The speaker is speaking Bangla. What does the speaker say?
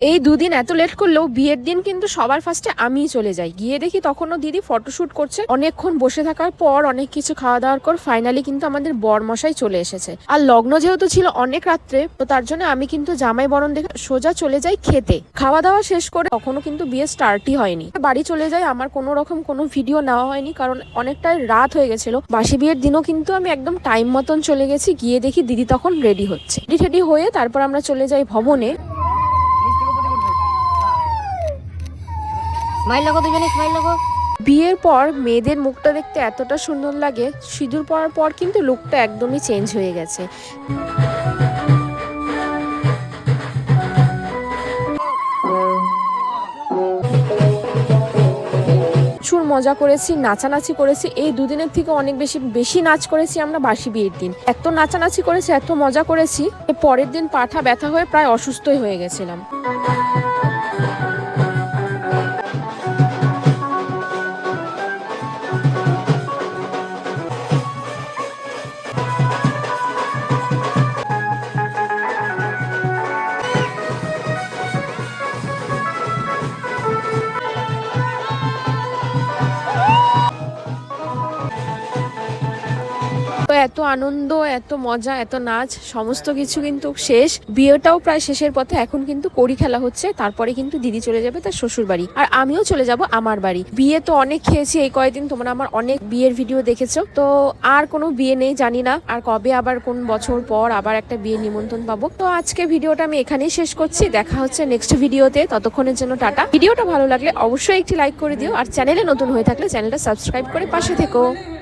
এই দুদিন এত লেট করলেও বিয়ের দিন কিন্তু সবার ফার্স্টে আমিই চলে যাই। গিয়ে দেখি তখনও দিদি ফটোশুট করছে। অনেকক্ষণ বসে থাকার পর, অনেক কিছু খাওয়া দাওয়ার পর ফাইনালি কিন্তু আমাদের বরমশাই চলে এসেছে। আর লগ্ন যেহেতু ছিল অনেক রাত্রে, তো তার জন্য আমি কিন্তু জামাই বরণ দেখে সোজা চলে যাই খেতে। খাওয়া দাওয়া শেষ করে তখনও কিন্তু বিয়ে স্টার্টই হয়নি, বাড়ি চলে যাই। আমার কোনো রকম কোনো ভিডিও নেওয়া হয়নি, কারণ অনেকটাই রাত হয়ে গেছিল। বাসি বিয়ের দিনও কিন্তু আমি একদম টাইম মতন চলে গেছি। গিয়ে দেখি দিদি তখন রেডি হচ্ছে। রেডি হয়ে তারপর আমরা চলে যাই ভবনে। বিয়ের পর মেয়েদের মুখটা দেখতে এতটা সুন্দর লাগে, সিঁদুর পরার পর কিন্তু লুকটা একদমই চেঞ্জ হয়ে গেছে। প্রচুর মজা করেছি, নাচানাচি করেছি। এই দুদিনের থেকে অনেক বেশি নাচ করেছি আমরা বাসি বিয়ের দিন। এত নাচানাচি করেছি, এত মজা করেছি, পরের দিন পাঠা ব্যথা হয়ে প্রায় অসুস্থই হয়ে গেছিলাম। তো এত আনন্দ, এত মজা, এত নাচ, সমস্ত কিছু কিন্তু শেষ। বিয়েটাও প্রায় শেষের পথে। এখন কিন্তু কড়ি খেলা হচ্ছে, তারপরে কিন্তু দিদি চলে যাবে তার শ্বশুর বাড়ি, আর আমিও চলে যাব আমার বাড়ি। বিয়ে তো অনেক খেয়েছি এই কয়েকদিন, তোমরা আমার অনেক বিয়ের ভিডিও দেখেছো। তো আর কোনো বিয়ে নেই, জানি না আর কবে আবার কোন বছর পর আবার একটা বিয়ের নিমন্ত্রণ পাবো। তো আজকে ভিডিওটা আমি এখানেই শেষ করছি। দেখা হচ্ছে নেক্সট ভিডিওতে, ততক্ষণের জন্য টাটা। ভিডিওটা ভালো লাগলে অবশ্যই একটি লাইক করে দিও, আর চ্যানেলে নতুন হয়ে থাকলে চ্যানেলটা সাবস্ক্রাইব করে পাশে থেকো।